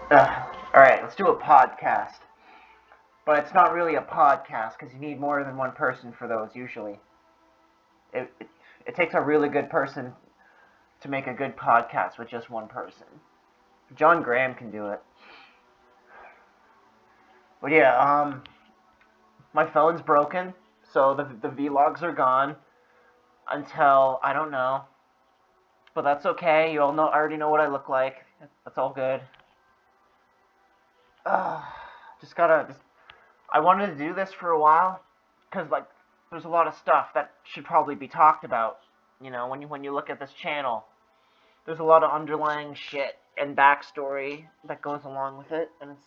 Alright, let's do a podcast. But it's not really a podcast because you need more than one person for those usually. It takes a really good person to make a good podcast with just one person. John Graham can do it. But yeah, my phone's broken, so the vlogs are gone until I don't know. But that's okay. You all know. I already know what I look like. That's all good. Uh, just gotta. I wanted to do this for a while because there's a lot of stuff that should probably be talked about. You know, when you look at this channel, there's a lot of underlying shit and backstory that goes along with it, and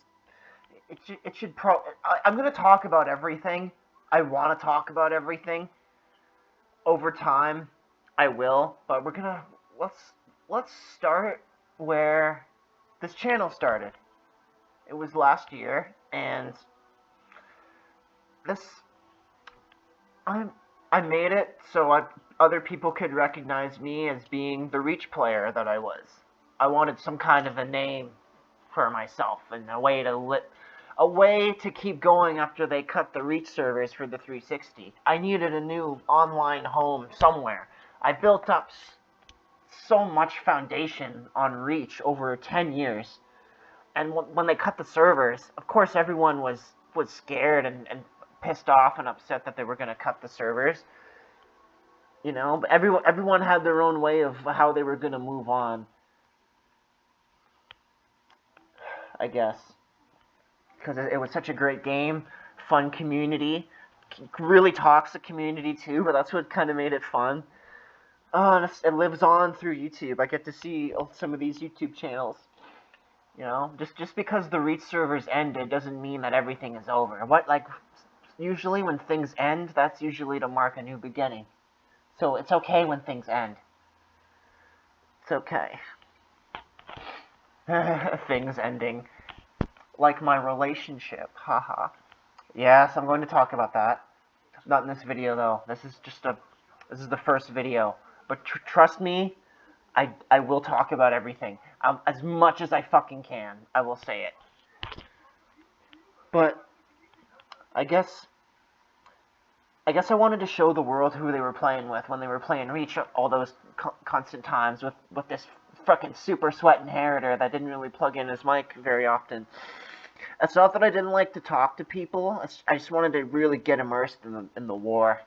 it should I'm gonna talk about everything. I want to talk about everything over time. I will, but let's let's start where this channel started. It was last year, and this I I made it so other people could recognize me as being the Reach player that I was. I wanted some kind of a name for myself and a way to keep going after they cut the Reach servers for the 360. I needed a new online home somewhere. I built up so much foundation on Reach over 10 years. And when they cut the servers, of course everyone was scared and pissed off and upset that they were going to cut the servers. You know, but everyone had their own way of how they were going to move on, I guess. Because it was such a great game, fun community, really toxic community too, but that's what kind of made it fun. It lives on through YouTube. I get to see some of these YouTube channels. You know, just because the Reach servers ended doesn't mean that everything is over. Usually when things end, that's usually to mark a new beginning. So it's okay when things end. It's okay. Things ending. Like my relationship. Haha. Yes, I'm going to talk about that. Not in this video though. This is the first video. But trust me, I will talk about everything. As much as I fucking can, I will say it. But I guess I wanted to show the world who they were playing with when they were playing Reach all those constant times with this fucking super sweat inheritor that didn't really plug in his mic very often. It's not that I didn't like to talk to people. I just wanted to really get immersed in the war.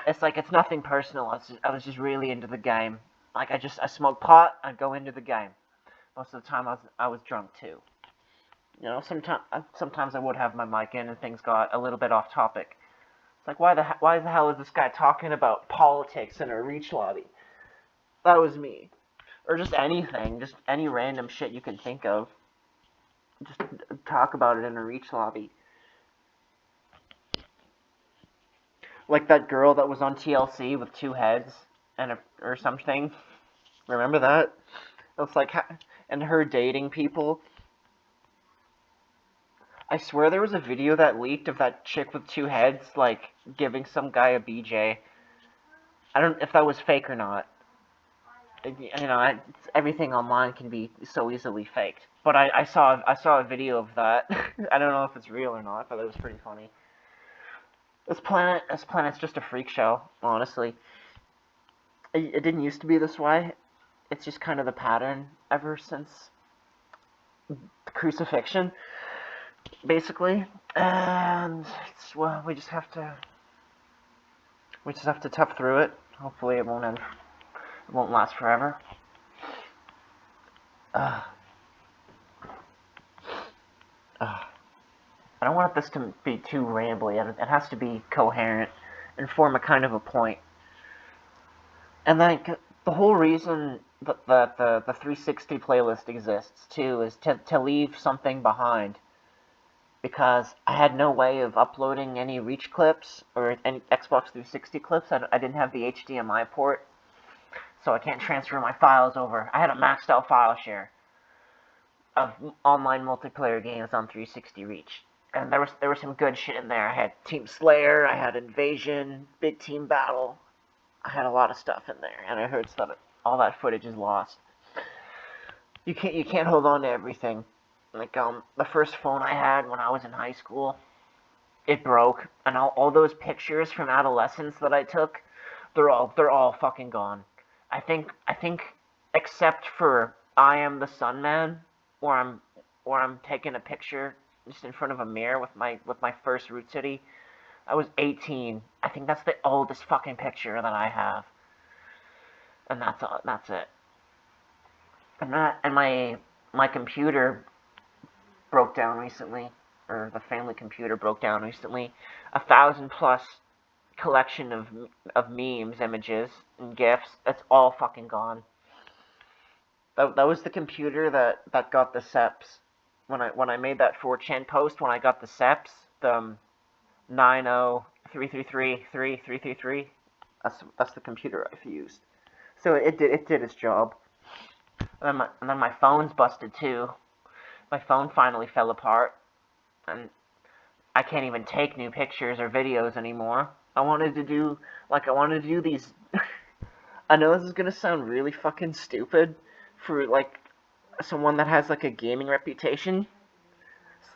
It's nothing personal. I was just really into the game. I smoked pot. I'd go into the game. Most of the time I was drunk too. You know, sometimes I would have my mic in and things got a little bit off topic. It's like why the hell is this guy talking about politics in a Reach lobby? That was me. Or just anything, just any random shit you can think of. Just talk about it in a Reach lobby. Like that girl that was on TLC with two heads or something. Remember that? It's like, and her dating people. I swear there was a video that leaked of that chick with two heads, like, giving some guy a BJ. I don't know if that was fake or not. You know, everything online can be so easily faked. But I saw a video of that. I don't know if it's real or not, but it was pretty funny. This planet's just a freak show, honestly. It didn't used to be this way. It's just kind of the pattern ever since the crucifixion, basically. And well, we just have to tough through it. Hopefully, it won't end. It won't last forever. I don't want this to be too rambly. It has to be coherent and form a kind of a point. And like the whole reason that the 360 playlist exists too is to leave something behind. Because I had no way of uploading any Reach clips or any Xbox 360 clips. I didn't have the HDMI port, so I can't transfer my files over. I had a maxed out file share of online multiplayer games on 360 Reach. And there was some good shit in there. I had Team Slayer, I had Invasion, Big Team Battle. I had a lot of stuff in there, and I heard all that footage is lost. You can't hold on to everything. Like, the first phone I had when I was in high school, it broke, and all those pictures from adolescence that I took, they're all fucking gone. I think except for I Am the Sun Man, where I'm taking a picture just in front of a mirror with my first Root City. I was 18. I think that's the oldest fucking picture that I have, and that's it. And my computer broke down recently, or the family computer broke down recently. 1,000 plus collection of memes, images, and gifs. That's all fucking gone. That was the computer that got the SEPs. When I made that 4chan post, when I got the SEPs, the 903333333. That's the computer I've used. So it did its job. And then my phone's busted too. My phone finally fell apart, and I can't even take new pictures or videos anymore. I wanted to do these. I know this is gonna sound really fucking stupid for like someone that has like a gaming reputation,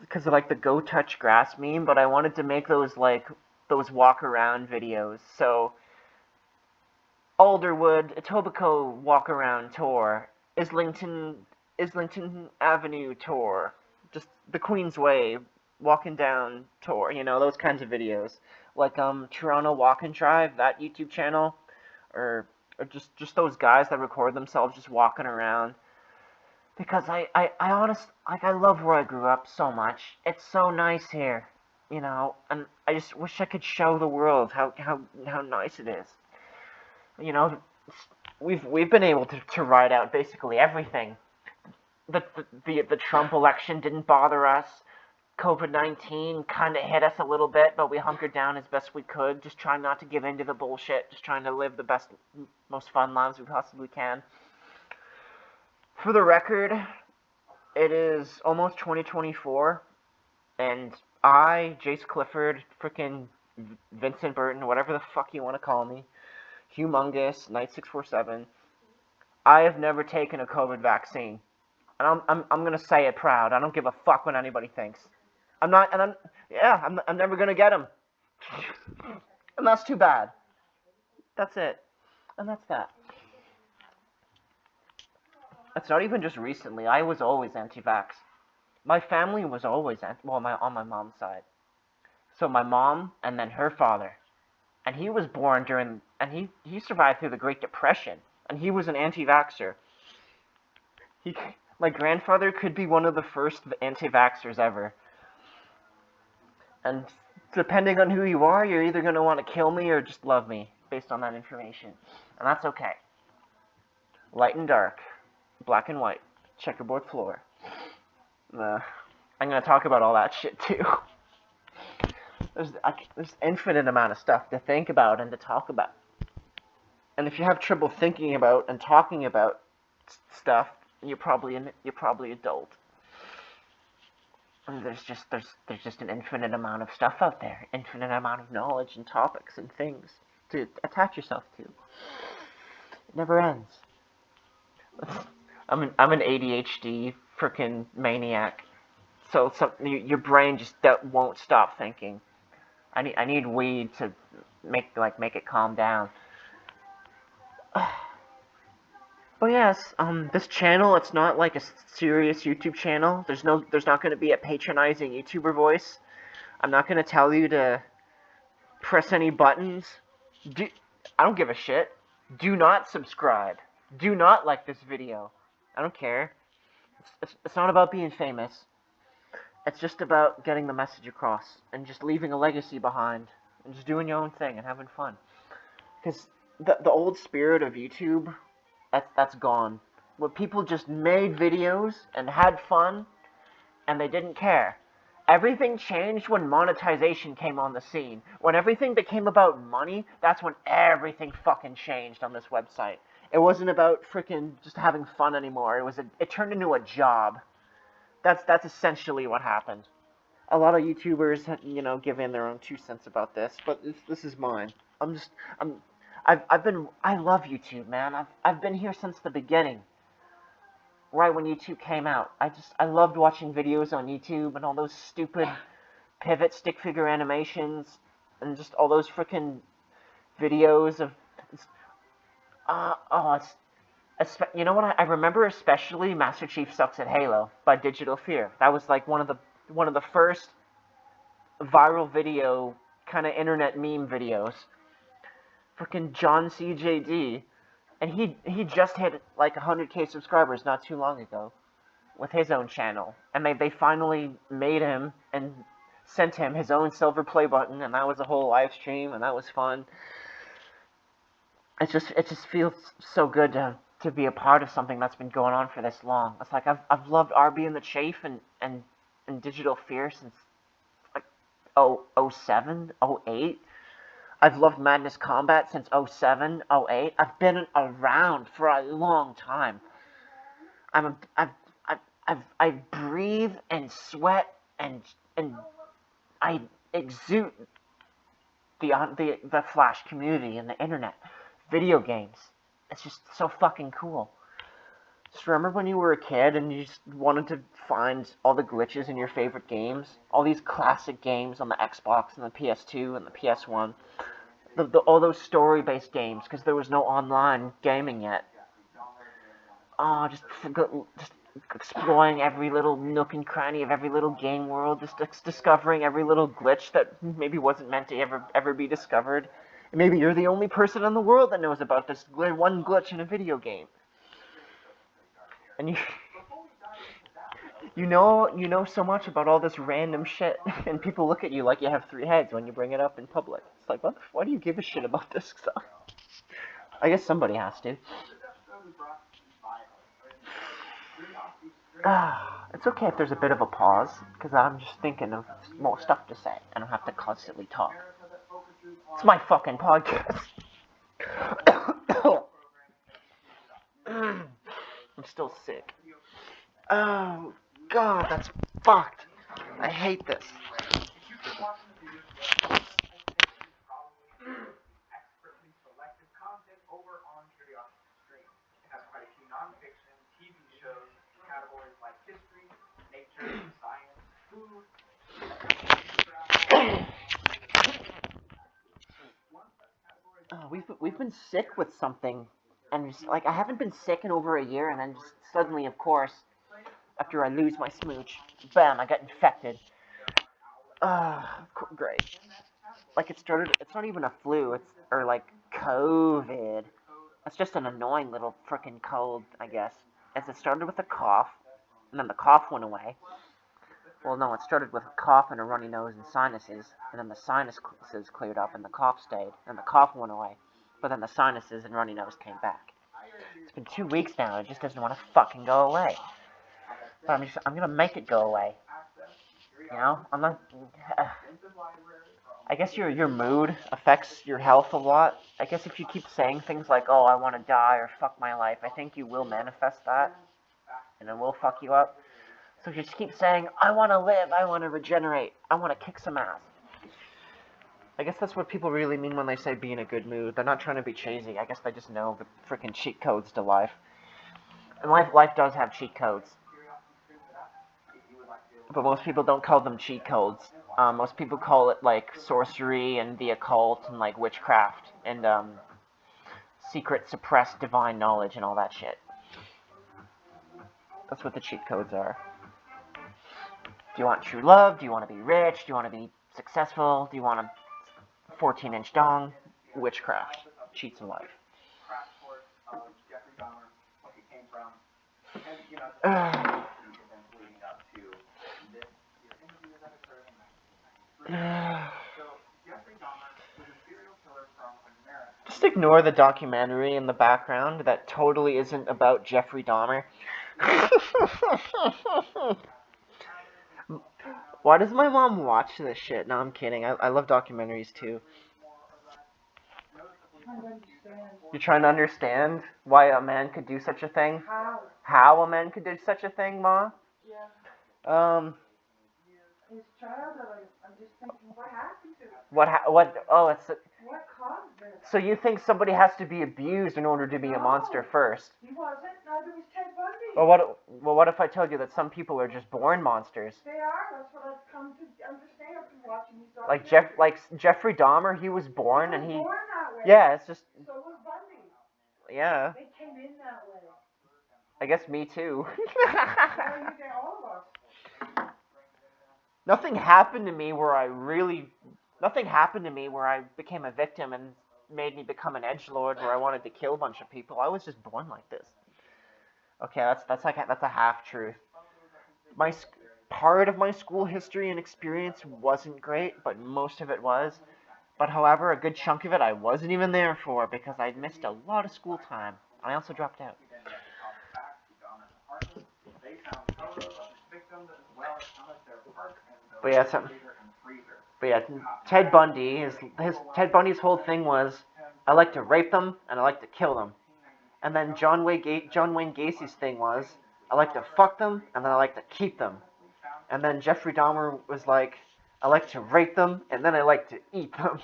because of like the Go Touch Grass meme, but I wanted to make those walk around videos. So Alderwood, Etobicoke walk around tour, Islington Avenue tour, just the Queensway walking down tour, those kinds of videos. Like Toronto Walk and Drive, that YouTube channel, or just those guys that record themselves just walking around. Because I love where I grew up so much. It's so nice here, and I just wish I could show the world how nice it is. You know, we've been able to ride out basically everything. The Trump election didn't bother us. COVID-19 kind of hit us a little bit, but we hunkered down as best we could, just trying not to give in to the bullshit, just trying to live the best, most fun lives we possibly can. For the record, it is almost 2024, and I, Jace Clifford, frickin' Vincent Burton, whatever the fuck you want to call me, Humongous, Night 647, I have never taken a COVID vaccine. And I'm gonna say it proud. I don't give a fuck what anybody thinks. I'm not, and I'm never gonna get them. And that's too bad. That's it. And that's that. It's not even just recently. I was always anti-vax. My family was always on my mom's side. So my mom and then her father, and he was born and he survived through the Great Depression, and he was an anti-vaxxer. He, my grandfather could be one of the first anti-vaxxers ever. And depending on who you are, you're either going to want to kill me or just love me based on that information. And that's okay. Light and dark, black and white, checkerboard floor. I'm going to talk about all that shit too. There's infinite amount of stuff to think about and to talk about. And if you have trouble thinking about and talking about stuff, you're probably adult. And there's just an infinite amount of stuff out there, infinite amount of knowledge and topics and things to attach yourself to. It never ends. I'm an ADHD freaking maniac. So your brain just won't stop thinking. I need weed to make it calm down. But yes, this channel, it's not like a serious YouTube channel. There's not going to be a patronizing YouTuber voice. I'm not going to tell you to press any buttons. I don't give a shit. Do not subscribe. Do not like this video. I don't care. It's not about being famous. It's just about getting the message across and just leaving a legacy behind and just doing your own thing and having fun. Because the old spirit of YouTube, that's gone. Where people just made videos and had fun and they didn't care. Everything changed when monetization came on the scene. When everything became about money, that's when everything fucking changed on this website. It wasn't about freaking just having fun anymore. It turned into a job. That's essentially what happened. A lot of YouTubers, give in their own 2 cents about this, but this is mine. I love YouTube, man. I've been here since the beginning. right when YouTube came out. I loved watching videos on YouTube and all those stupid pivot stick figure animations and just all those freaking videos of you know what I remember especially Master Chief Sucks at Halo by Digital Fear. That was like one of the first viral video kind of internet meme videos. Freaking John CJD, and he just hit like 100K subscribers not too long ago with his own channel, and they finally made him and sent him his own silver play button, and that was a whole live stream, and that was fun. It just feels so good to be a part of something that's been going on for this long. It's like I've loved RB and the Chafe and Digital Fear since like 07, 08. I've loved Madness Combat since 07, 08. I've been around for a long time. I breathe and sweat and I exude the Flash community and the internet, video games. It's just so fucking cool. Just remember when you were a kid and you just wanted to find all the glitches in your favorite games, all these classic games on the Xbox and the PS2 and the PS1, all those story-based games because there was no online gaming yet. Oh, just exploring every little nook and cranny of every little game world, just discovering every little glitch that maybe wasn't meant to ever be discovered. And maybe you're the only person in the world that knows about this one glitch in a video game. And you know so much about all this random shit, and people look at you like you have 3 heads when you bring it up in public. It's like, why do you give a shit about this stuff? I guess somebody has to. It's okay if there's a bit of a pause, because I'm just thinking of more stuff to say. I don't have to constantly talk. It's my fucking podcast. I'm still sick. Oh, God, that's fucked. I hate this. We've been sick with something, and just, like I haven't been sick in over a year, and then just suddenly, of course, after I lose my smooch, bam, I got infected. Great. Like it started. It's not even a flu. Or like COVID. It's just an annoying little frickin' cold, I guess. As it started with a cough, and then the cough went away. Well, no, it started with a cough and a runny nose and sinuses, and then the sinuses cleared up and the cough stayed, and the cough went away, but then the sinuses and runny nose came back. It's been 2 weeks now, and it just doesn't want to fucking go away. But I'm gonna make it go away. You know, I'm not. I guess your mood affects your health a lot. I guess if you keep saying things like, "Oh, I want to die" or "fuck my life," I think you will manifest that, and it will fuck you up. So just keep saying, I want to live, I want to regenerate, I want to kick some ass. I guess that's what people really mean when they say be in a good mood. They're not trying to be cheesy. I guess they just know the freaking cheat codes to life. And life does have cheat codes. But most people don't call them cheat codes. Most people call it like sorcery and the occult and like witchcraft and secret suppressed divine knowledge and all that shit. That's what the cheat codes are. Do you want true love? Do you want to be rich? Do you want to be successful? Do you want a 14-inch dong? Witchcraft. Cheats in life. Just ignore the documentary in the background that totally isn't about Jeffrey Dahmer. Why does my mom watch this shit? No, I'm kidding. I love documentaries too. You're trying to understand why a man could do such a thing? How a man could do such a thing, Ma? Yeah. His child, I'm just thinking, what happened to him? What? Oh, it's What caused this? So you think somebody has to be abused in order to be a monster first? He wasn't. Neither was Ted Bundy. What if I told you that some people are just born monsters? They are. That's what I've come to understand after watching these documentaries. Like Jeffrey Dahmer, he was born and he. Born that way. Yeah, it's just. So was Bundy. Yeah. They came in that way. I guess me too. Well, you get all of us. Nothing happened to me where Nothing happened to me where I became a victim and made me become an edgelord where I wanted to kill a bunch of people. I was just born like this. Okay, that's a half truth. Part of my school history and experience wasn't great, but most of it was. But however, a good chunk of it I wasn't even there for because I missed a lot of school time. I also dropped out. But yeah, but yeah, Ted Bundy's whole thing was, I like to rape them and I like to kill them. And then John Wayne Gacy's thing was, I like to fuck them and then I like to keep them. And then Jeffrey Dahmer was like, I like to rape them and then I like to eat them.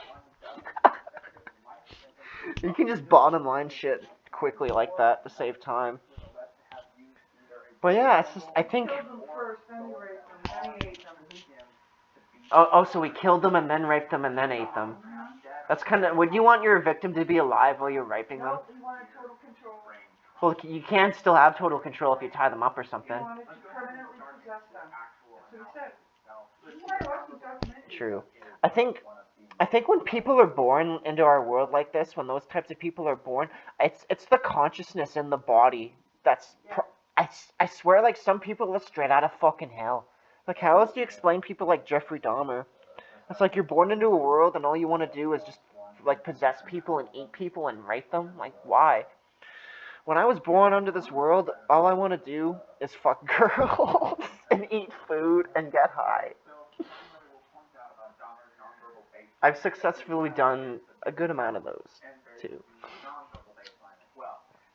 You can just bottom line shit quickly like that to save time. But yeah, it's just, I think. Killed them first, then he raped them, then he ate them. So we killed them and then raped them and then ate them. That's kind of. Would you want your victim to be alive while you're raping them? No, he wanted total control. Well, you can still have total control if you tie them up or something. He wanted to permanently possess them. That's what he said. This is why I watch these documentaries. True. I think when people are born into our world like this, when those types of people are born, it's the consciousness in the body that's. I swear, like, some people are straight out of fucking hell. Like, how else do you explain people like Jeffrey Dahmer? It's like you're born into a world and all you want to do is just, like, possess people and eat people and rape them? Like, why? When I was born into this world, all I want to do is fuck girls and eat food and get high. I've successfully done a good amount of those, too.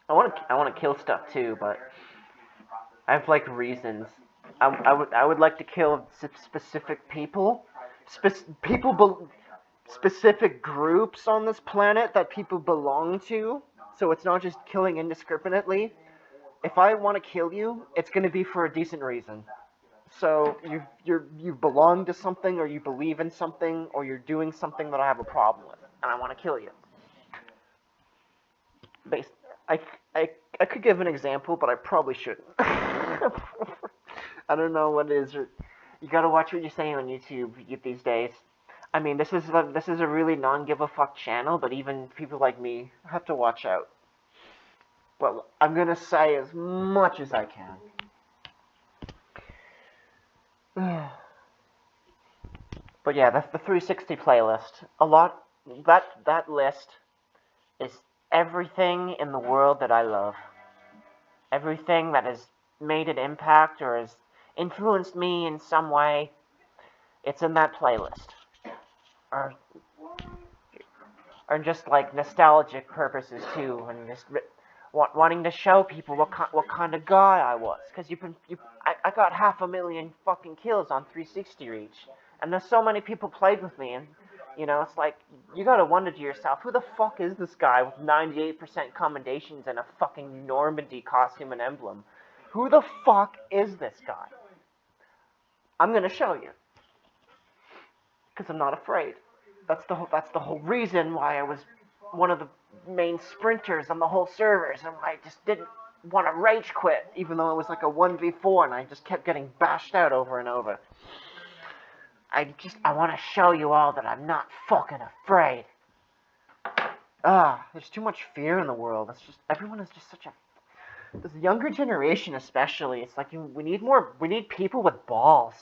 I want to kill stuff, too, but I have, like, reasons. I would like to kill specific people, specific groups on this planet that people belong to. So it's not just killing indiscriminately. If I want to kill you, it's going to be for a decent reason. So you belong to something, or you believe in something, or you're doing something that I have a problem with, and I want to kill you. I could give an example, but I probably shouldn't. I don't know what it is. You gotta watch what you're saying on YouTube these days. I mean, this is a really non-give-a-fuck channel, but even people like me have to watch out. Well, I'm gonna say as much as I can. But yeah, that's the 360 playlist. That list is everything in the world that I love. Everything that has made an impact or has influenced me in some way, it's in that playlist. Or just like nostalgic purposes too, and just wanting to show people what kind of guy I was. Because I got 500,000 fucking kills on 360 reach, and there's so many people played with me, and it's like you gotta wonder to yourself, who the fuck is this guy with 98% commendations and a fucking Normandy costume and emblem? Who the fuck is this guy? I'm gonna show you, because I'm not afraid. That's the whole reason why I was one of the main sprinters on the whole servers, and I just didn't want to rage quit, even though it was like a 1v4, and I just kept getting bashed out over and over. I want to show you all that I'm not fucking afraid. There's too much fear in the world. Everyone is just such a... This younger generation especially, it's like we need people with balls.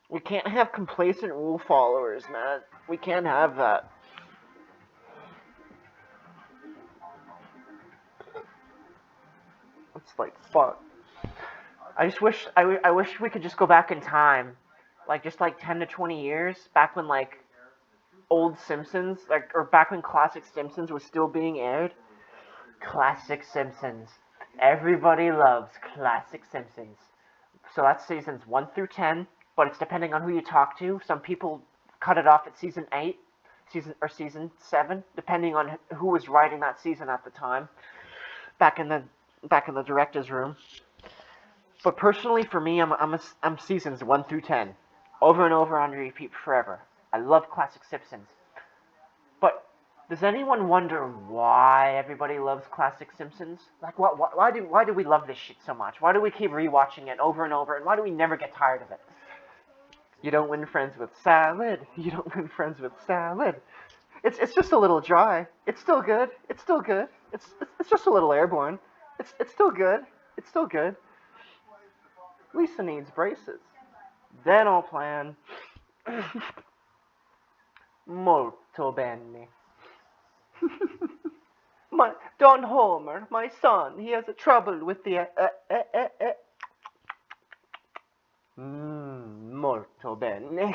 We can't have complacent rule followers, man. We can't have that. It's like, fuck. I wish we could just go back in time. Like, just like 10 to 20 years, back when, like, old Simpsons, or back when classic Simpsons was still being aired. Classic Simpsons. Everybody loves classic Simpsons. So that's seasons 1 through 10, but it's depending on who you talk to. Some people cut it off at season 8. season 7, depending on who was writing that season at the time, back in the director's room. But personally, for me, I'm seasons 1 through 10, over and over on repeat forever. I love classic Simpsons. But does anyone wonder why everybody loves classic Simpsons? Like, why do we love this shit so much? Why do we keep rewatching it over and over? And why do we never get tired of it? You don't win friends with salad. You don't win friends with salad. It's just a little dry. It's still good. It's still good. It's just a little airborne. It's still good. It's still good. Lisa needs braces. Dental plan. Molto bene. Don Homer, my son, he has a trouble with the molto bene.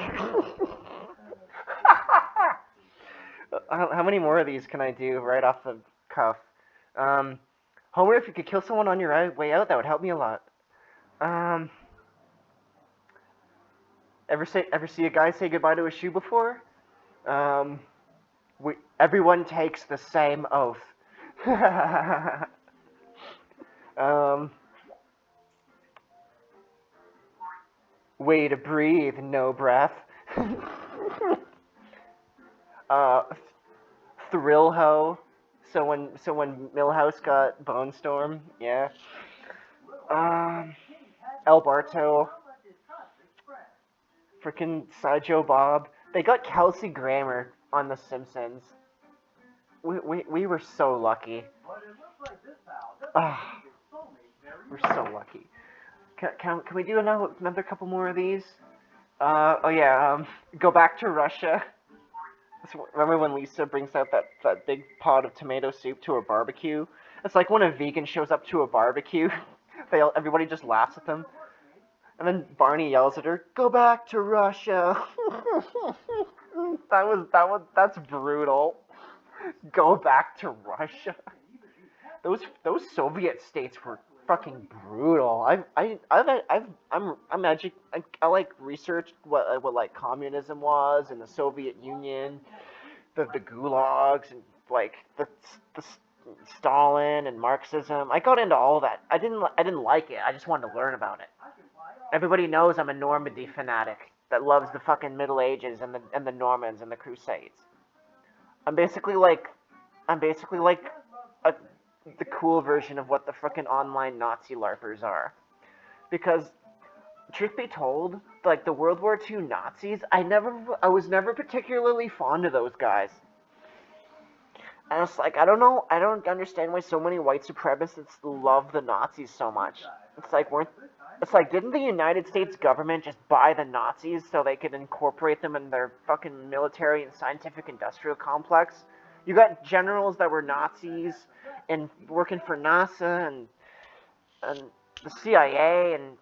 How many more of these can I do right off the cuff? Homer, if you could kill someone on your way out, that would help me a lot. Ever see a guy say goodbye to a shoe before? Everyone takes the same oath. Way to breathe, no breath. Thrill ho. So when Milhouse got Bone Storm, yeah. El Barto. Frickin' Sideshow Bob. They got Kelsey Grammer on The Simpsons. We were so lucky. We're so lucky. Can we do another couple more of these? Oh yeah, go back to Russia. Remember when Lisa brings out that big pot of tomato soup to a barbecue? It's like when a vegan shows up to a barbecue. Everybody just laughs at them. And then Barney yells at her, "Go back to Russia." That's brutal. Go back to Russia. Those Soviet states were fucking brutal. I like researched what like communism was and the Soviet Union, the gulags and like the Stalin and Marxism. I got into all that. I didn't like it. I just wanted to learn about it. Everybody knows I'm a Normandy fanatic that loves the fucking Middle Ages and the Normans and the Crusades. I'm basically like the cool version of what the fucking online Nazi LARPers are. Because, truth be told, like the World War II Nazis, I was never particularly fond of those guys. And it's like, I don't understand why so many white supremacists love the Nazis so much. It's like, didn't the United States government just buy the Nazis so they could incorporate them in their fucking military and scientific industrial complex? You got generals that were Nazis and working for NASA and the CIA, and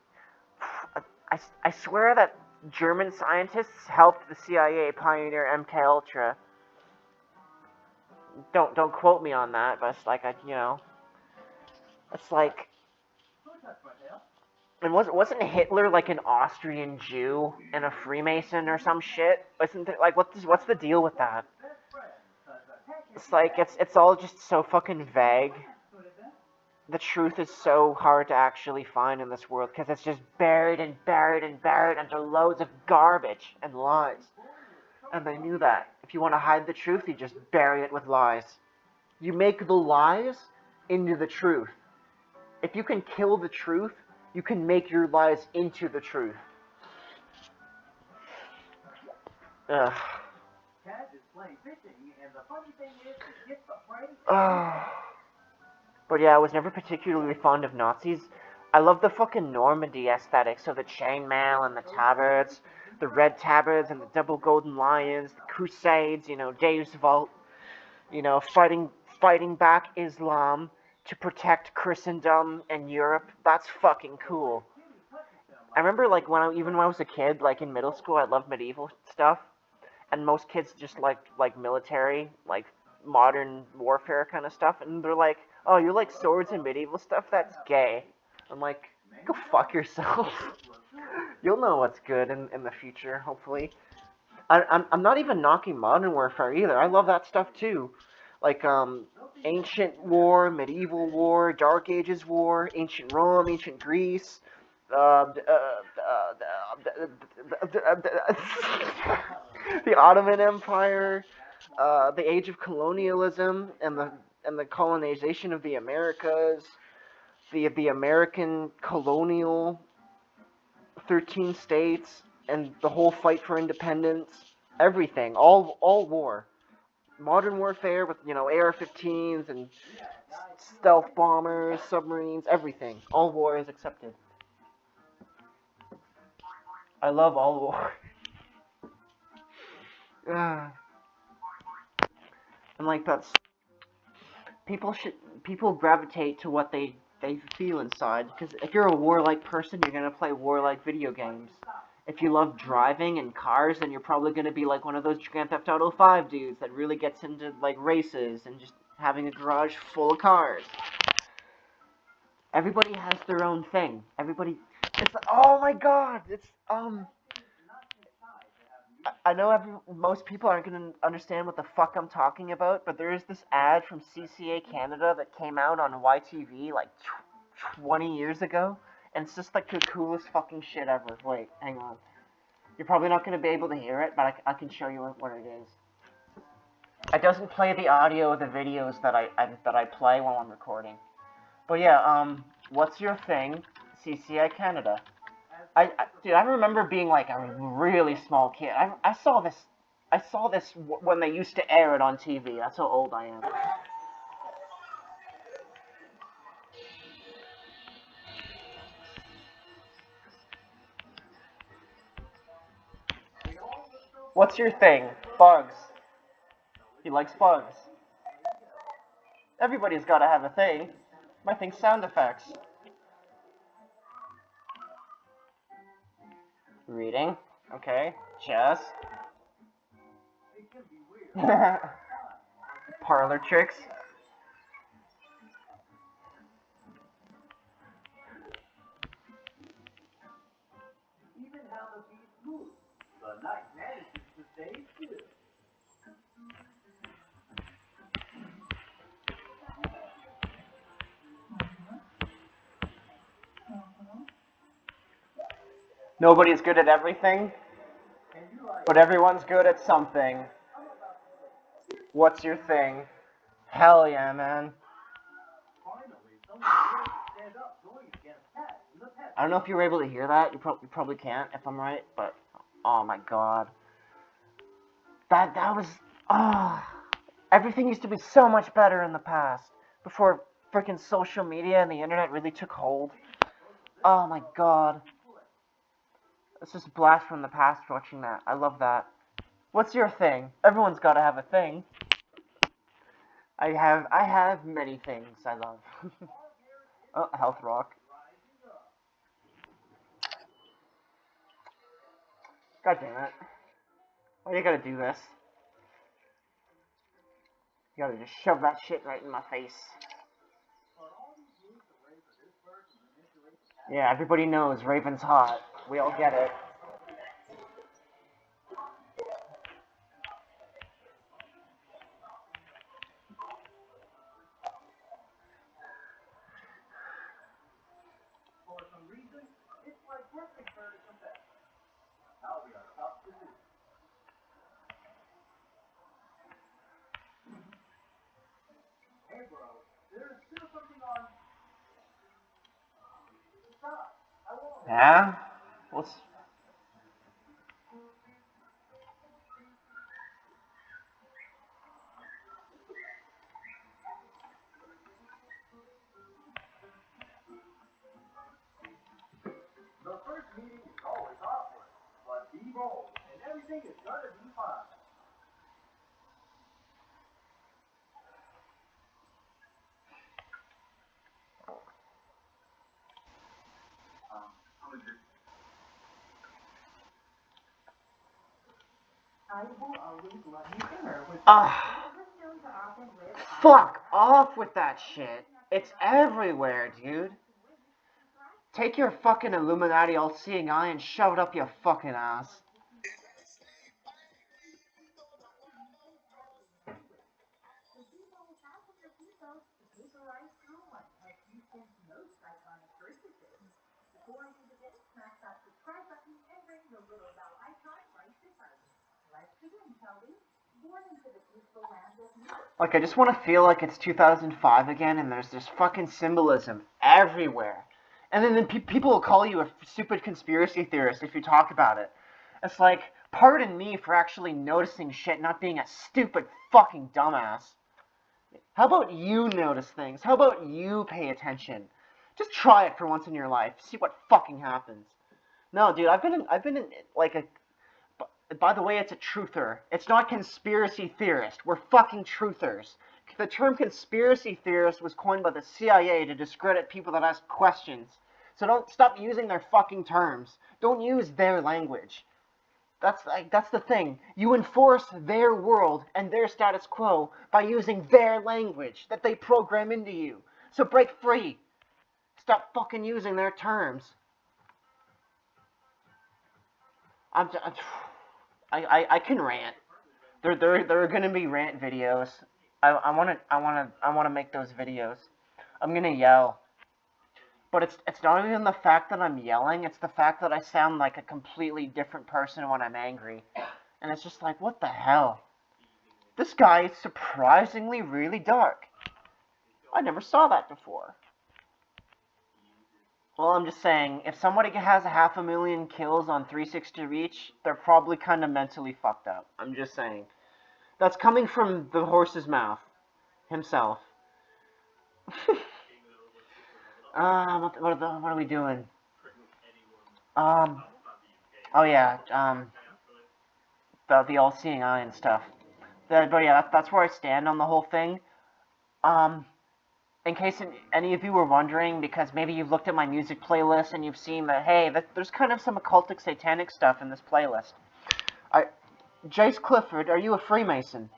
I swear that German scientists helped the CIA pioneer MK Ultra. Don't quote me on that, but it's like it's like. And wasn't Hitler like an Austrian Jew and a Freemason or some shit? Isn't it like what's the deal with that? It's like it's all just so fucking vague. The truth is so hard to actually find in this world because it's just buried and buried and buried under loads of garbage and lies. And they knew that. If you want to hide the truth, you just bury it with lies. You make the lies into the truth. If you can kill the truth, you can make your lies into the truth. Ugh. But yeah, I was never particularly fond of Nazis. I love the fucking Normandy aesthetic, so the chainmail and the tabards, the red tabards and the double golden lions, the crusades, Deus Vult, fighting back Islam to protect Christendom and Europe. That's fucking cool. I remember like when I was a kid, like in middle school, I loved medieval stuff, and most kids just like military, like modern warfare kind of stuff, and they're like, "Oh, you like swords and medieval stuff? That's gay." I'm like, go fuck yourself. You'll know what's good in the future, hopefully. I'm not even knocking modern warfare either. I love that stuff too, like ancient war, medieval war, Dark Ages war, ancient Rome, ancient Greece, the Ottoman Empire, the age of colonialism and the colonization of the Americas, the American colonial 13 states and the whole fight for independence, everything, all war, modern warfare with AR-15s and stealth bombers, submarines, everything, all war is accepted. I love all war. And like that's people gravitate to what they feel inside because if you're a warlike person, you're gonna play warlike video games. If you love driving and cars, then you're probably gonna be like one of those Grand Theft Auto 5 dudes that really gets into like races and just having a garage full of cars. Everybody has their own thing. Everybody, it's oh my god, it's I know most people aren't going to understand what the fuck I'm talking about, but there is this ad from CCA Canada that came out on YTV like 20 years ago, and it's just like the coolest fucking shit ever. Wait, hang on. You're probably not going to be able to hear it, but I can show you what it is. It doesn't play the audio of the videos that I play while I'm recording. But yeah, what's your thing, CCA Canada? Dude, I remember being like a really small kid. I saw this. I saw this when they used to air it on TV. That's how old I am. What's your thing? Bugs. He likes bugs. Everybody's got to have a thing. My thing's sound effects. Reading. Okay. Chess. Parlor tricks. Nobody's good at everything, but everyone's good at something. What's your thing? Hell yeah, man. I don't know if you were able to hear that. You probably can't, if I'm right. But oh my god, that was ah. Everything used to be so much better in the past before freaking social media and the internet really took hold. Oh my god, it's just a blast from the past watching that. I love that. What's your thing? Everyone's got to have a thing. I have many things I love. Oh, health rock. God damn it. Why you gotta do this? You gotta just shove that shit right in my face. Yeah, everybody knows Raven's hot. We all get it. Yeah? What's... Ah, fuck off with that shit. It's everywhere, dude. Take your fucking Illuminati all-seeing eye and shove it up your fucking ass. Like, I just want to feel like it's 2005 again, and there's this fucking symbolism everywhere. And then people will call you a stupid conspiracy theorist if you talk about it. It's like, pardon me for actually noticing shit, not being a stupid fucking dumbass. How about you notice things? How about you pay attention? Just try it for once in your life. See what fucking happens. No, dude, I've been in like a. By the way, it's a truther. It's not conspiracy theorist. We're fucking truthers. The term conspiracy theorist was coined by the CIA to discredit people that ask questions. So don't stop using their fucking terms. Don't use their language. That's the thing. You enforce their world and their status quo by using their language that they program into you. So break free. Stop fucking using their terms. I'm, I can rant. There are gonna be rant videos. I wanna make those videos. I'm gonna yell. But it's not even the fact that I'm yelling, it's the fact that I sound like a completely different person when I'm angry. And it's just like, what the hell? This guy is surprisingly really dark. I never saw that before. Well, I'm just saying, if somebody has 500,000 kills on 360 Reach, they're probably kind of mentally fucked up. I'm just saying. That's coming from the horse's mouth himself. What are we doing? Um, oh yeah, the all-seeing eye and stuff. But yeah, that's where I stand on the whole thing. Um, in case any of you were wondering, because maybe you've looked at my music playlist and you've seen that, hey, there's kind of some occultic satanic stuff in this playlist. Jace Clifford, are you a Freemason?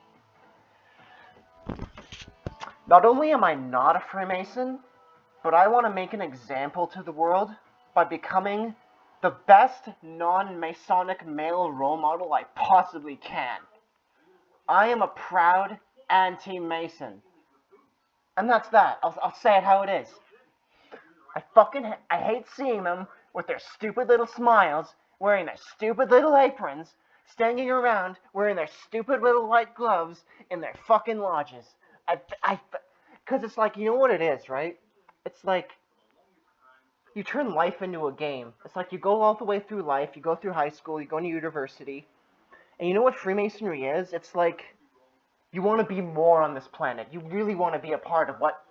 Not only am I not a Freemason, but I want to make an example to the world by becoming the best non-Masonic male role model I possibly can. I am a proud anti-Mason. And that's that. I'll say it how it is. I hate seeing them with their stupid little smiles, wearing their stupid little aprons, standing around wearing their stupid little white gloves in their fucking lodges. Because it's like, you know what it is, right? It's like you turn life into a game. It's like you go all the way through life, you go through high school, you go to university, and you know what Freemasonry is? It's like you want to be more on this planet. You really want to be a part of what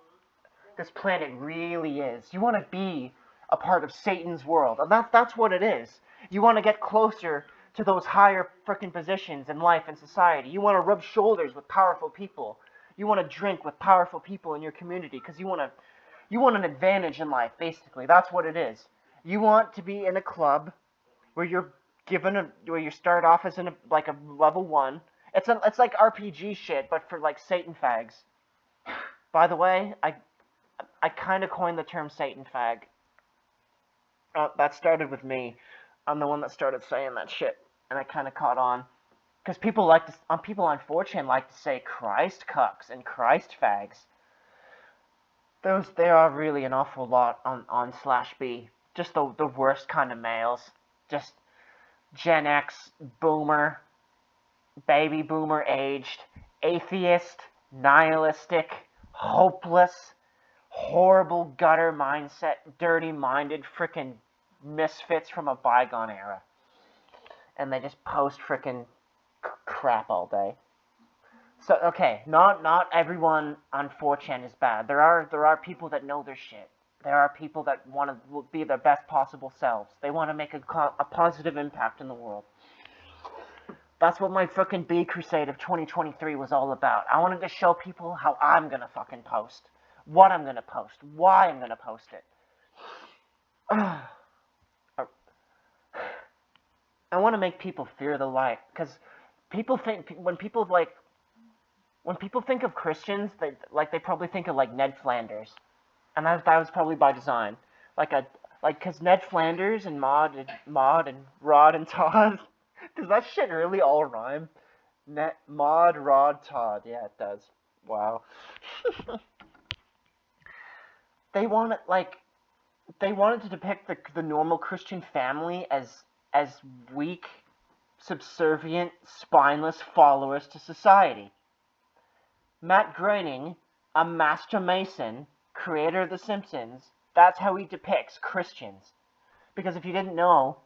this planet really is. You want to be a part of Satan's world. And that's what it is. You want to get closer to those higher freaking positions in life and society. You want to rub shoulders with powerful people. You want to drink with powerful people in your community because you want an advantage in life, basically. That's what it is. You want to be in a club where you're where you start off as like a level 1. It's like RPG shit, but for like Satan fags. By the way, I kind of coined the term Satan fag. That started with me. I'm the one that started saying that shit, and I kind of caught on. Because people on 4chan like to say Christ cucks and Christ fags. They are really an awful lot on slash B. Just the worst kind of males. Just Gen X, boomer, baby boomer aged, atheist, nihilistic, hopeless, horrible gutter mindset, dirty-minded frickin' misfits from a bygone era. And they just post frickin' crap all day. So, okay, not everyone on 4chan is bad. There are people that know their shit. There are people that want to be their best possible selves. They want to make a positive impact in the world. That's what my frickin' B Crusade of 2023 was all about. I wanted to show people how I'm gonna fucking post. What I'm gonna post. Why I'm gonna post it. I want to make people fear the light. Because when people think of Christians, they probably think of like Ned Flanders. And that was probably by design. Because Ned Flanders and Maud and Rod and Todd, does that shit really all rhyme? Maud, Rod, Todd. Yeah, it does. Wow. they wanted they wanted to depict the normal Christian family as weak subservient, spineless followers to society. Matt Groening, a master mason, creator of The Simpsons, that's how he depicts Christians. Because if you didn't know,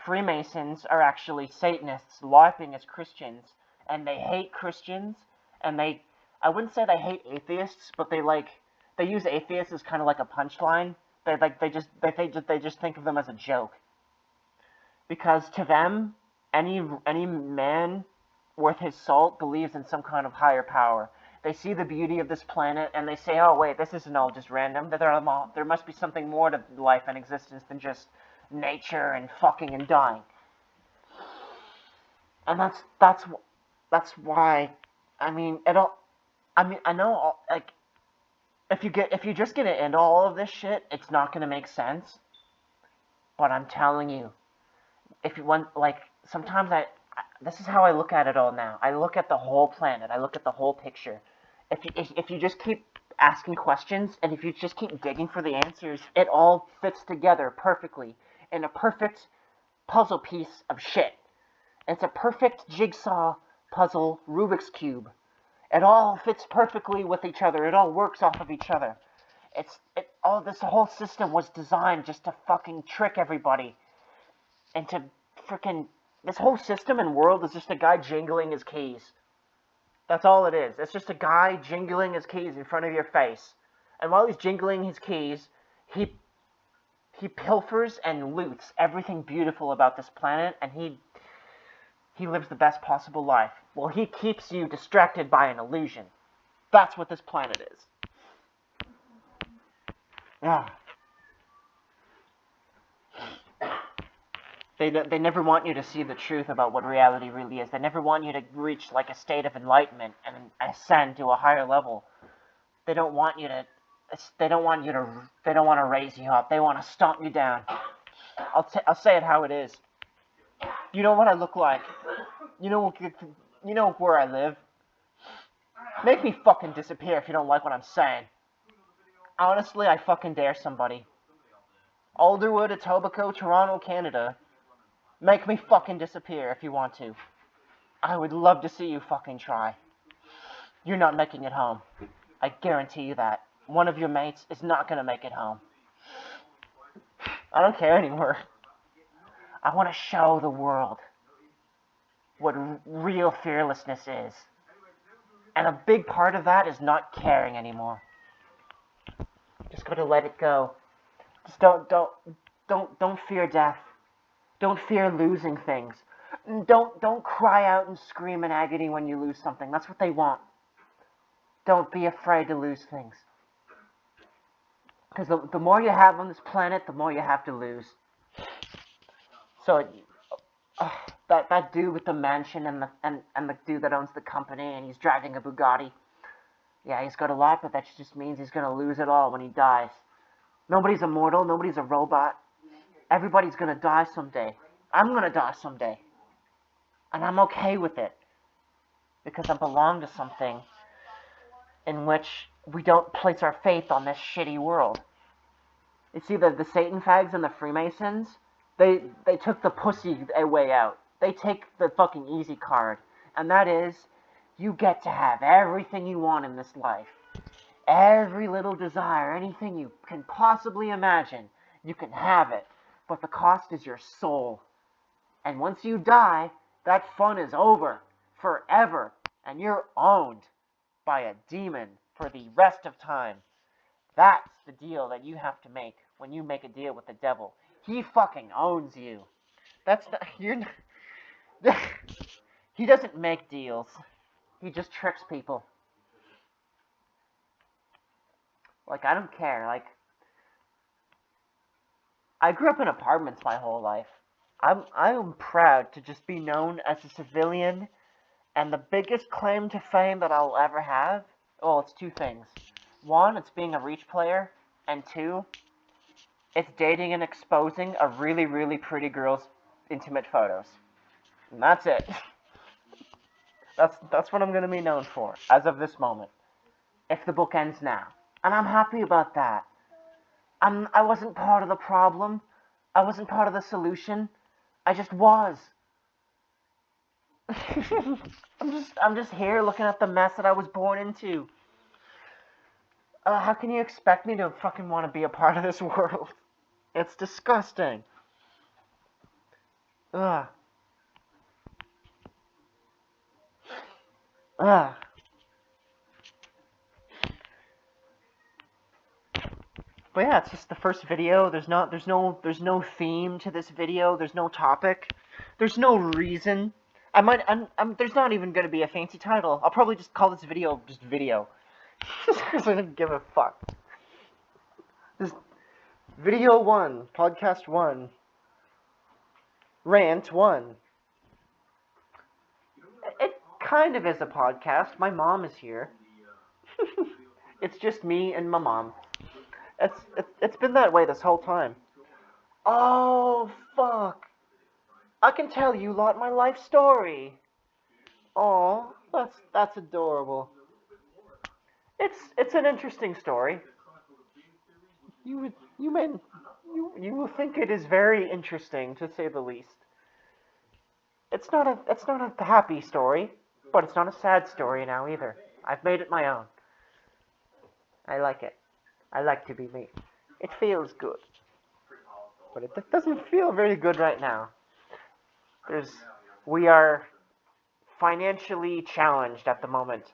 Freemasons are actually Satanists LARPing as Christians, and they hate Christians, and I wouldn't say they hate atheists, but they use atheists as kind of like a punchline. They just think of them as a joke. Because to them, any man worth his salt believes in some kind of higher power. They see the beauty of this planet and they say, "Oh wait, this isn't all just random. There must be something more to life and existence than just nature and fucking and dying." And that's why. I mean, it all. I mean, I know, like, if you just get into all of this shit, it's not gonna make sense. But I'm telling you, if you want, like, sometimes this is how I look at it all now. I look at the whole planet. I look at the whole picture. If you just keep asking questions and if you just keep digging for the answers, it all fits together perfectly in a perfect puzzle piece of shit. It's a perfect jigsaw puzzle Rubik's Cube. It all fits perfectly with each other. It all works off of each other. This whole system was designed just to fucking trick everybody into freaking. This whole system and world is just a guy jingling his keys. That's all it is. It's just a guy jingling his keys in front of your face. And while he's jingling his keys, he pilfers and loots everything beautiful about this planet, and he lives the best possible life. Well, he keeps you distracted by an illusion. That's what this planet is. Yeah. They never want you to see the truth about what reality really is. They never want you to reach like a state of enlightenment and ascend to a higher level. They don't want you to. They don't want to raise you up. They want to stomp you down. I'll say it how it is. You know what I look like. You know where I live. Make me fucking disappear if you don't like what I'm saying. Honestly, I fucking dare somebody. Alderwood, Etobicoke, Toronto, Canada. Make me fucking disappear if you want to. I would love to see you fucking try. You're not making it home. I guarantee you that. One of your mates is not gonna make it home. I don't care anymore. I want to show the world what real fearlessness is. And a big part of that is not caring anymore. Just gotta let it go. Just don't fear death. Don't fear losing things. Don't cry out and scream in agony when you lose something. That's what they want. Don't be afraid to lose things. Because the more you have on this planet, the more you have to lose. So that dude with the mansion and the dude that owns the company and he's driving a Bugatti. Yeah, he's got a lot, but that just means he's gonna lose it all when he dies. Nobody's immortal. Nobody's a robot. Everybody's gonna die someday. I'm gonna die someday. And I'm okay with it. Because I belong to something in which we don't place our faith on this shitty world. You see, the Satan fags and the Freemasons, they took the pussy way out. They take the fucking easy card. And that is, you get to have everything you want in this life. Every little desire, anything you can possibly imagine, you can have it. But the cost is your soul. And once you die, that fun is over. Forever. And you're owned by a demon for the rest of time. That's the deal that you have to make when you make a deal with the devil. He fucking owns you. That's the, you're. He doesn't make deals. He just tricks people. Like, I don't care. Like, I grew up in apartments my whole life. I'm proud to just be known as a civilian, and the biggest claim to fame that I'll ever have, well, it's two things. One, it's being a Reach player, and two, it's dating and exposing a really, really pretty girl's intimate photos. And that's it. That's what I'm going to be known for, as of this moment. If the book ends now. And I'm happy about that. I wasn't part of the problem. I wasn't part of the solution. I just was. I'm just here looking at the mess that I was born into. How can you expect me to fucking want to be a part of this world? It's disgusting. Ugh. Ugh. But yeah, it's just the first video. There's no theme to this video. There's no topic. There's no reason. There's not even gonna be a fancy title. I'll probably just call this video just video. Just because I don't give a fuck. Just video 1, podcast 1, rant 1. It kind of is a podcast. My mom is here. It's just me and my mom. It's been that way this whole time. Oh fuck! I can tell you lot my life story. Oh, that's adorable. It's an interesting story. You will think it is very interesting to say the least. It's not a happy story, but it's not a sad story now either. I've made it my own. I like it. I like to be me. It feels good. But it doesn't feel very good right now. We are financially challenged at the moment.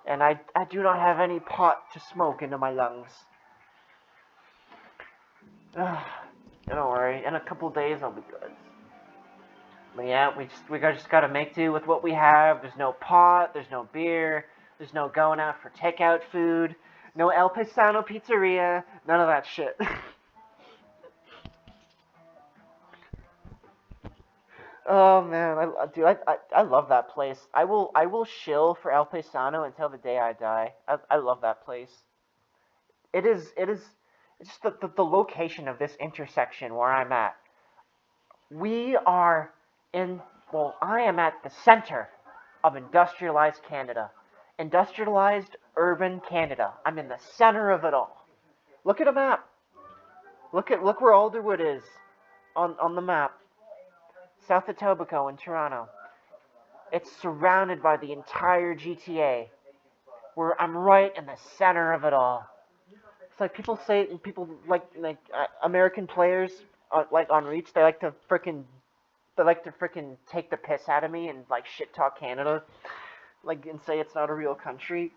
And I do not have any pot to smoke into my lungs. Don't worry, in a couple days I'll be good. But yeah, we just gotta make do with what we have. There's no pot, there's no beer, there's no going out for takeout food, no El Pisano Pizzeria, none of that shit. Oh man, I love that place. I will shill for El Paisano until the day I die. I love that place. It's just the location of this intersection where I'm at. We are in I am at the center of industrialized Canada. Industrialized urban Canada. I'm in the center of it all. Look at a map. Look where Alderwood is on the map. South Etobicoke in Toronto. It's surrounded by the entire GTA. Where I'm right in the center of it all. It's like people like American players like on Reach. They like to frickin' take the piss out of me and like shit talk Canada, like and say it's not a real country.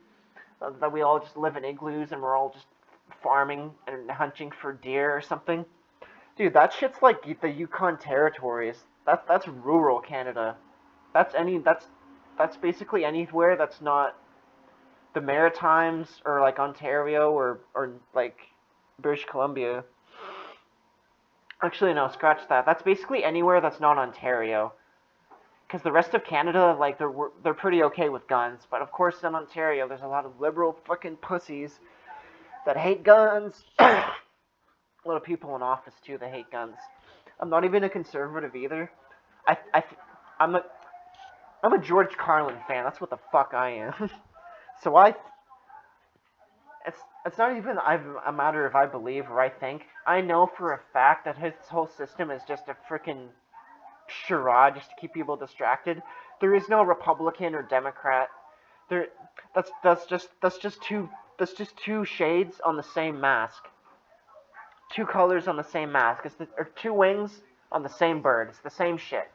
That we all just live in igloos and we're all just farming and hunting for deer or something. Dude, that shit's like the Yukon territories. That's rural Canada. That's basically anywhere that's not the Maritimes or like Ontario or like British Columbia. Actually, no, scratch that. That's basically anywhere that's not Ontario. Because the rest of Canada, like they're pretty okay with guns, but of course in Ontario there's a lot of liberal fucking pussies that hate guns. A lot of people in office too that hate guns. I'm not even a conservative either. I, I I'm a George Carlin fan. That's what the fuck I am. So it's not even a matter if I believe or I think. I know for a fact that his whole system is just a freaking charade just to keep people distracted. There is no Republican or Democrat. There, that's just two shades on the same mask. Two colors on the same mask. Or two wings on the same bird. It's the same shit.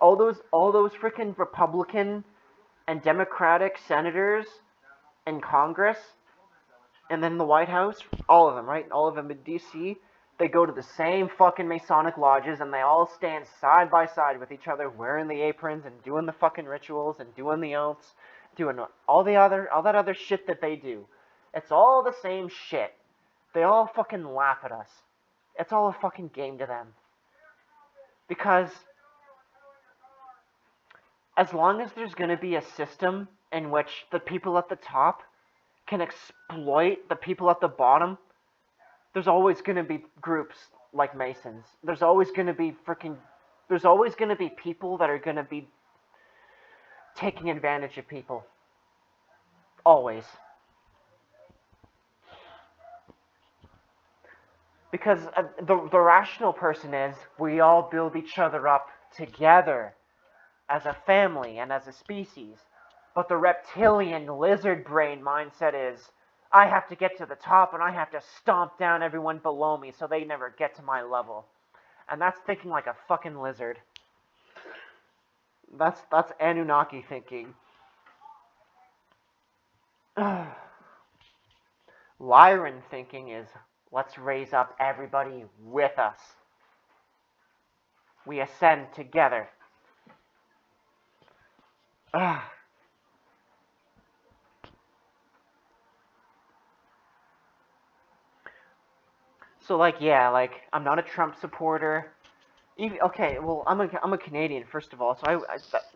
All those freaking Republican and Democratic senators in Congress and then the White House, all of them, right? All of them in DC, they go to the same fucking Masonic lodges and they all stand side by side with each other wearing the aprons and doing the fucking rituals and doing the oaths, doing all that other shit that they do. It's all the same shit. They all fucking laugh at us. It's all a fucking game to them. Because as long as there's going to be a system in which the people at the top can exploit the people at the bottom, there's always going to be groups like Masons. There's always going to be people that are going to be taking advantage of people. Always. Because the rational person is we all build each other up together as a family and as a species. But the reptilian lizard brain mindset is, I have to get to the top and I have to stomp down everyone below me so they never get to my level. And that's thinking like a fucking lizard. That's Anunnaki thinking. Lyran thinking is, let's raise up everybody with us. We ascend together. So like, yeah, like I'm not a Trump supporter. Even, okay, well I'm a Canadian first of all, so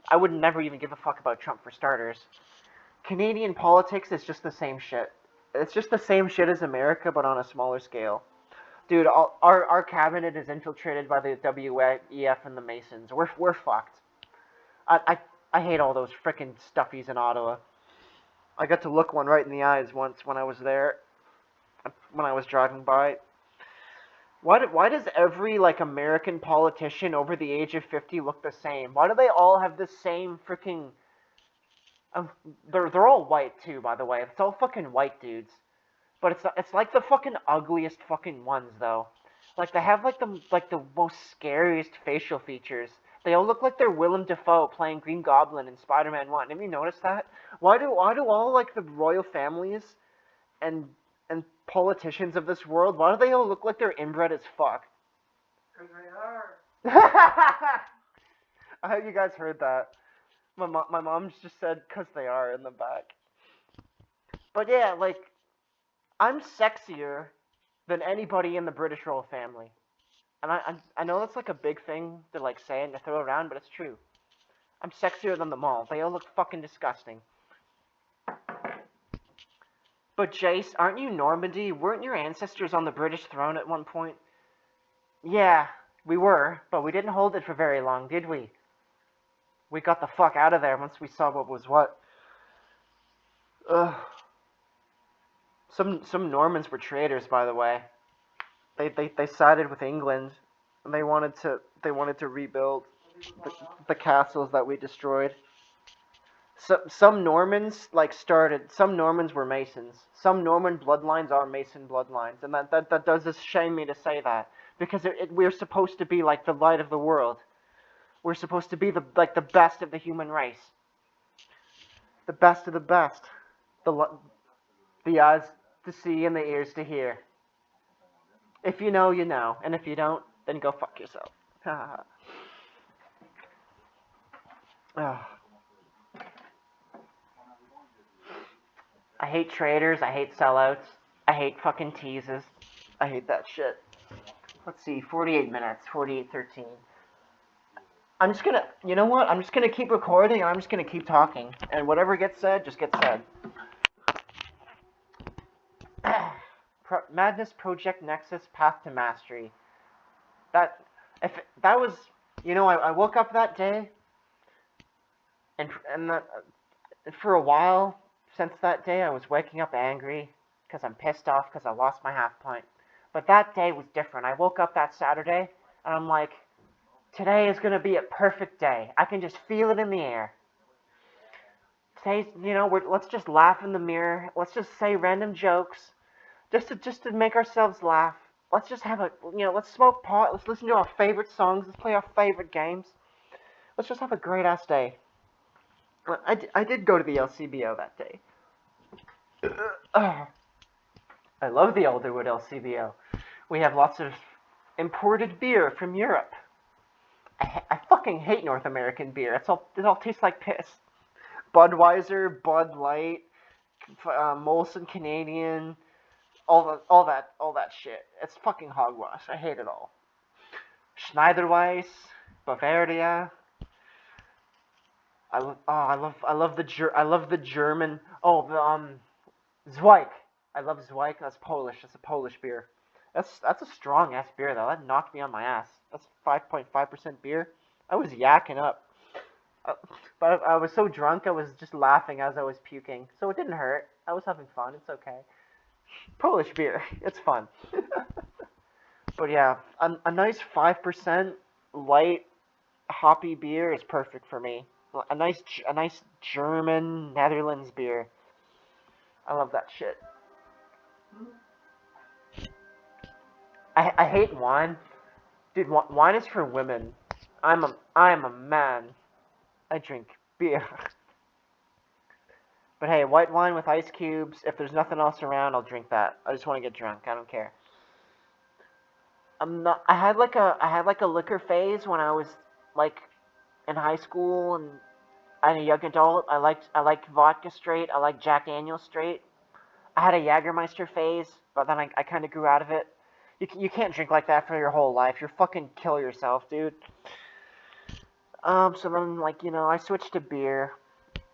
I would never even give a fuck about Trump for starters. Canadian politics is just the same shit. It's just the same shit as America, but on a smaller scale. Dude, our cabinet is infiltrated by the WEF and the Masons. We're fucked. I hate all those frickin' stuffies in Ottawa. I got to look one right in the eyes once when I was there, when I was driving by. Why does every like American politician over the age of 50 look the same? Why do they all have the same freaking? They're all white too, by the way. It's all fucking white dudes. But it's like the fucking ugliest fucking ones though. Like they have like the most scariest facial features. They all look like they're Willem Dafoe playing Green Goblin in Spider-Man 1. Have you noticed that? Why do all like the royal families and and politicians of this world, why do they all look like they're inbred as fuck? Because they are. I hope you guys heard that. My mom just said, "'cause they are" in the back. But yeah, like, I'm sexier than anybody in the British royal family. And I know that's like a big thing to like say and to throw around, but it's true. I'm sexier than them all. They all look fucking disgusting. But Jace, aren't you Normandy? Weren't your ancestors on the British throne at one point? Yeah, we were, but we didn't hold it for very long, did we? We got the fuck out of there once we saw what was what. Ugh. Some Normans were traitors, by the way. They sided with England, and they wanted to rebuild the castles that we destroyed. Some Normans some Normans were Masons. Some Norman bloodlines are Mason bloodlines, and that does just shame me to say that, because we're supposed to be like the light of the world. We're supposed to be the best of the human race, the best of the best, the eyes to see and the ears to hear. If you know, you know, and if you don't, then go fuck yourself. I hate traitors. I hate sellouts. I hate fucking teases. I hate that shit. Let's see, 48 minutes, 48:13. I'm just gonna, you know what? I'm just gonna keep recording and I'm just gonna keep talking. And whatever gets said, just gets said. Madness Project Nexus Path to Mastery. That was, I woke up that day, and for a while since that day, I was waking up angry because I'm pissed off because I lost my half point. But that day was different. I woke up that Saturday and I'm like, today is gonna be a perfect day. I can just feel it in the air. Today's, let's just laugh in the mirror. Let's just say random jokes, just to make ourselves laugh. Let's just let's smoke pot. Let's listen to our favorite songs. Let's play our favorite games. Let's just have a great ass day. I did go to the LCBO that day. I love the Alderwood LCBO. We have lots of imported beer from Europe. I fucking hate North American beer. It all tastes like piss. Budweiser, Bud Light, Molson Canadian, all that shit. It's fucking hogwash. I hate it all. Schneiderweiss, Bavaria. I love the German. Oh, the Zweig. I love Zweig. That's Polish. That's a Polish beer. That's a strong ass beer though. That knocked me on my ass. That's 5.5% beer. I was yakking up. But I was so drunk I was just laughing as I was puking. So it didn't hurt. I was having fun. It's okay. Polish beer. It's fun. But yeah, a nice 5% light hoppy beer is perfect for me. A nice German Netherlands beer. I love that shit. I hate wine, dude. Wine is for women. I'm a man. I drink beer. But hey, white wine with ice cubes. If there's nothing else around, I'll drink that. I just want to get drunk. I don't care. I'm not. I had like a liquor phase when I was like in high school and I'm a young adult. I liked vodka straight. I like Jack Daniel's straight. I had a Jägermeister phase, but then I kind of grew out of it. You can't drink like that for your whole life. You're fucking kill yourself, dude. So then I switched to beer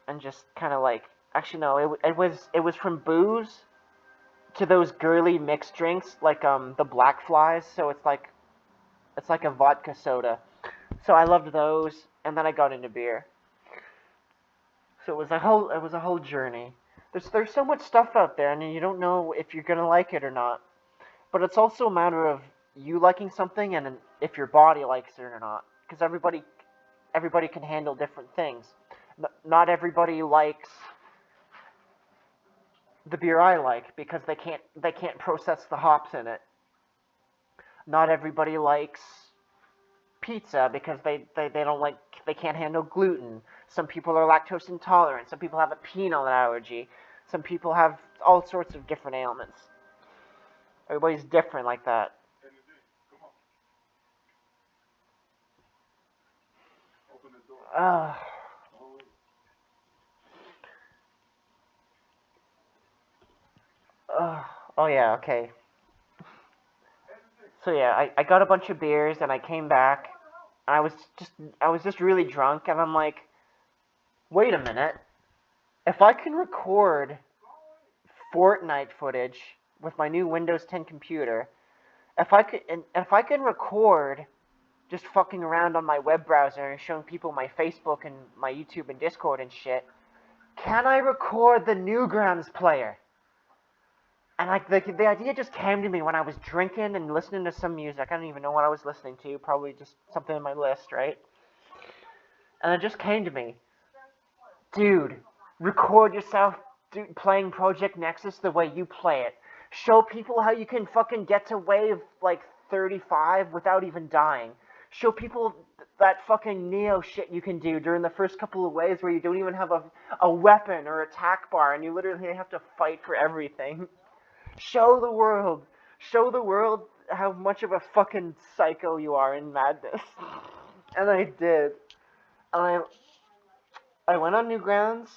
and just kind of like actually no, it was from booze to those girly mixed drinks like the Black Flies. So it's like a vodka soda. So I loved those, and then I got into beer. So it was a whole journey. There's so much stuff out there, and you don't know if you're gonna like it or not. But it's also a matter of you liking something and if your body likes it or not. Because everybody can handle different things. Not everybody likes the beer I like because they can't process the hops in it. Not everybody likes pizza because they don't like they can't handle gluten. Some people are lactose intolerant. Some people have a peanut allergy. Some people have all sorts of different ailments. Everybody's different like that. Uh, oh yeah, okay. So yeah, I got a bunch of beers and I came back. And just I was just really drunk and I'm like, wait a minute. If I can record Fortnite footage with my new Windows 10 computer, if I can record just fucking around on my web browser and showing people my Facebook and my YouTube and Discord and shit, can I record the Newgrounds player? And like the idea just came to me when I was drinking and listening to some music. I don't even know what I was listening to. Probably just something in my list, right? And it just came to me, dude. Record yourself playing Project Nexus the way you play it. Show people how you can fucking get to wave like 35 without even dying. Show people that fucking Neo shit you can do during the first couple of waves where you don't even have a weapon or attack bar and you literally have to fight for everything. Show the world. Show the world how much of a fucking psycho you are in madness. And I did. And I went on Newgrounds.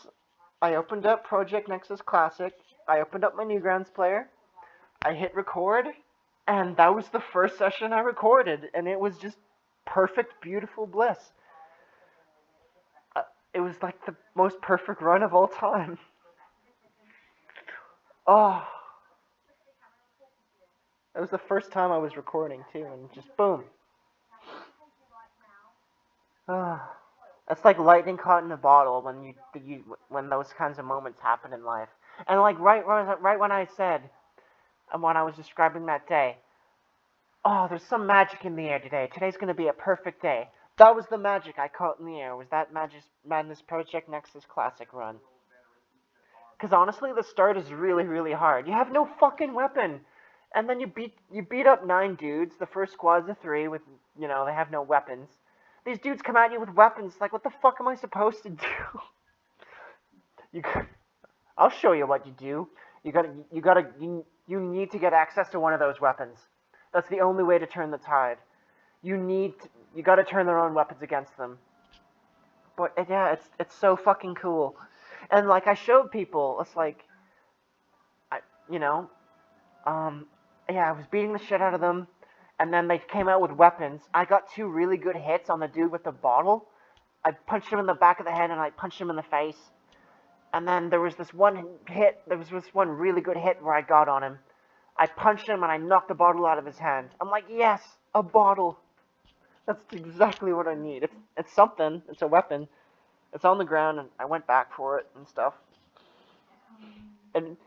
I opened up Project Nexus Classic. I opened up my Newgrounds player. I hit record. And that was the first session I recorded. And it was just perfect, beautiful bliss. Uh, it was like the most perfect run of all time. Oh, it was the first time I was recording too. And just boom. Ah. It's like lightning caught in a bottle when those kinds of moments happen in life. And like right when I said and when I was describing that day, oh, there's some magic in the air today. Today's gonna be a perfect day. That was the magic I caught in the air. Was that Madness Project Nexus Classic run? Because honestly, the start is really really hard. You have no fucking weapon, and then you beat up 9 dudes. The first squad's of 3 with they have no weapons. These dudes come at you with weapons. Like, what the fuck am I supposed to do? you, I'll show you what you do. You need to get access to one of those weapons. That's the only way to turn the tide. You gotta turn their own weapons against them. But yeah, it's so fucking cool. And like I showed people, it's like, I, you know, um, yeah, I was beating the shit out of them, and then they came out with weapons. I got 2 really good hits on the dude with the bottle. I punched him in the back of the head and I punched him in the face. And then there was this one hit, there was this one really good hit where I got on him. I punched him and I knocked the bottle out of his hand. I'm like, yes, a bottle. That's exactly what I need. It's something. It's a weapon. It's on the ground and I went back for it and stuff. And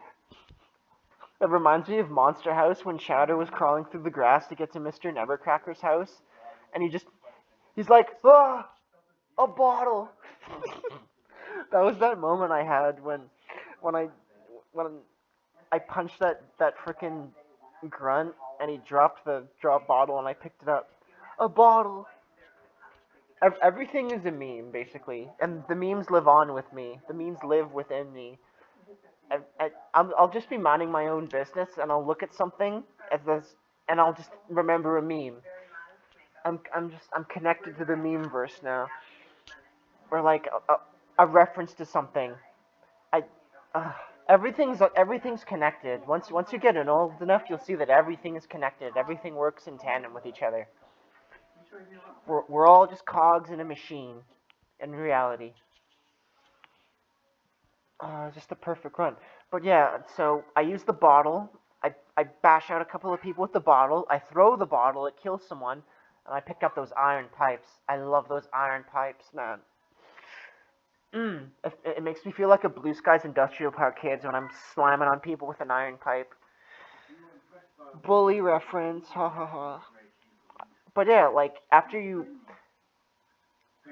it reminds me of Monster House when Chowder was crawling through the grass to get to Mr. Nevercracker's house. And He's like, ah, a bottle. That was that moment I had when I when I punched that freaking grunt and he dropped the drop bottle and I picked it up. A bottle. Everything is a meme basically, and the memes live on with me. The memes live within me. I'll just be minding my own business and I'll look at something as this, and I'll just remember a meme. I'm connected to the meme verse now, or like a reference to something. I uh, everything's connected. Once you get old enough, you'll see that everything is connected. Everything works in tandem with each other. We're all just cogs in a machine. In reality, just the perfect run. But yeah, so I use the bottle. I bash out a couple of people with the bottle. I throw the bottle. It kills someone, and I pick up those iron pipes. I love those iron pipes, man. It makes me feel like a Blue Skies Industrial Park kids when I'm slamming on people with an iron pipe. Bully reference, ha ha ha. But yeah, like after you,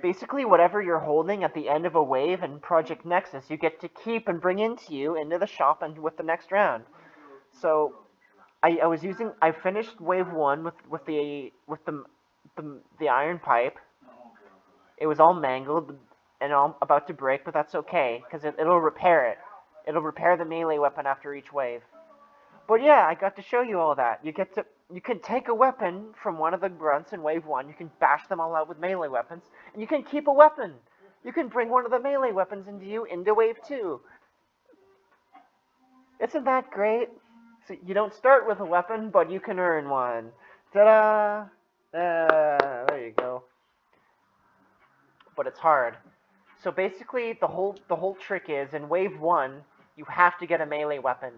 basically whatever you're holding at the end of a wave in Project Nexus, you get to keep and bring into the shop and with the next round. So I finished wave one with the iron pipe. It was all mangled and all about to break, but that's okay because it'll repair it. It'll repair the melee weapon after each wave. But yeah, I got to show you all that. You can take a weapon from one of the grunts in wave one. You can bash them all out with melee weapons, and you can keep a weapon. You can bring one of the melee weapons into wave two. Isn't that great? So you don't start with a weapon, but you can earn one. Ta-da! There you go. But it's hard. So basically, the whole trick is in wave one, you have to get a melee weapon.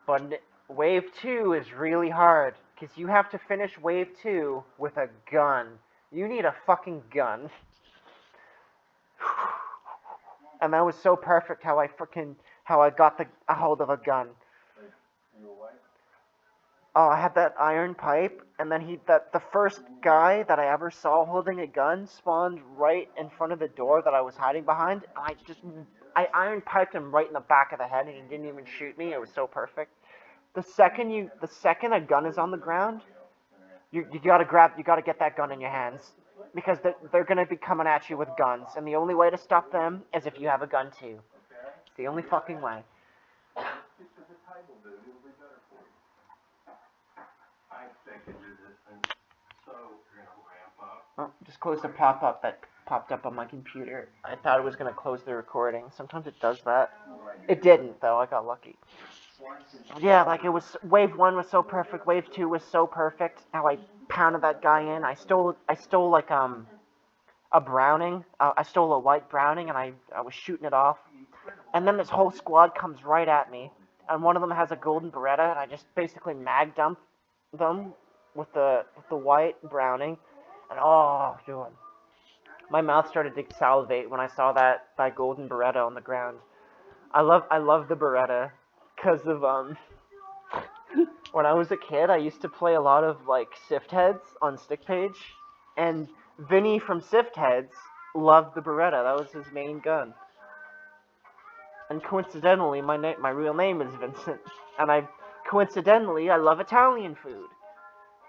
But wave two is really hard because you have to finish wave two with a gun. You need a fucking gun. And that was so perfect how I got a hold of a gun. Oh, I had that iron pipe, and then the first guy that I ever saw holding a gun spawned right in front of the door that I was hiding behind, and I iron piped him right in the back of the head, and he didn't even shoot me. It was so perfect. The second a gun is on the ground, you gotta get that gun in your hands, because they're gonna be coming at you with guns, and the only way to stop them is if you have a gun too. It's the only fucking way. Oh, just closed a pop-up that popped up on my computer. I thought it was going to close the recording. Sometimes it does that. It didn't, though. I got lucky. Yeah, like it was. Wave one was so perfect. Wave two was so perfect. How I pounded that guy in. I stole like a Browning. I stole a white Browning, and I was shooting it off. And then this whole squad comes right at me, and one of them has a golden Beretta, and I just basically mag dump them with the white Browning, and oh, dude, my mouth started to salivate when I saw that golden Beretta on the ground. I love the Beretta because of when I was a kid, I used to play a lot of like Sift Heads on Stick Page, and Vinny from Sift Heads loved the Beretta. That was his main gun. And coincidentally, my real name is Vincent, and I love Italian food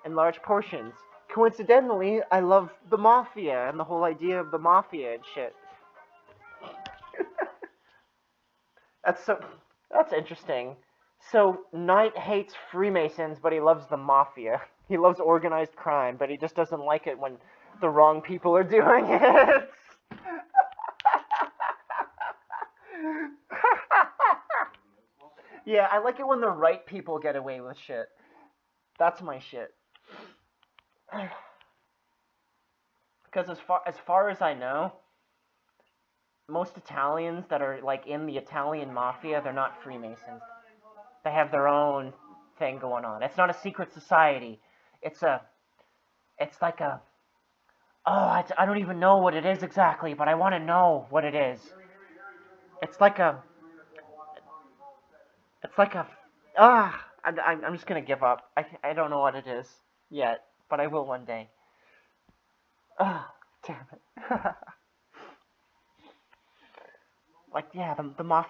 in large portions. Coincidentally, I love the mafia and the whole idea of the mafia and shit. That's so that's interesting. So Knight hates Freemasons, but he loves the mafia. He loves organized crime, but he just doesn't like it when the wrong people are doing it. Yeah, I like it when the right people get away with shit. That's my shit. Because as far as I know, most Italians that are like in the Italian mafia, they're not Freemasons. They have their own thing going on. It's not a secret society. It's a it's like a I don't even know what it is exactly, but I want to know what it is. It's like a it's like a I'm just gonna give up. I don't know what it is yet, but I will one day. Ah. Damn it. Like, yeah, the mafia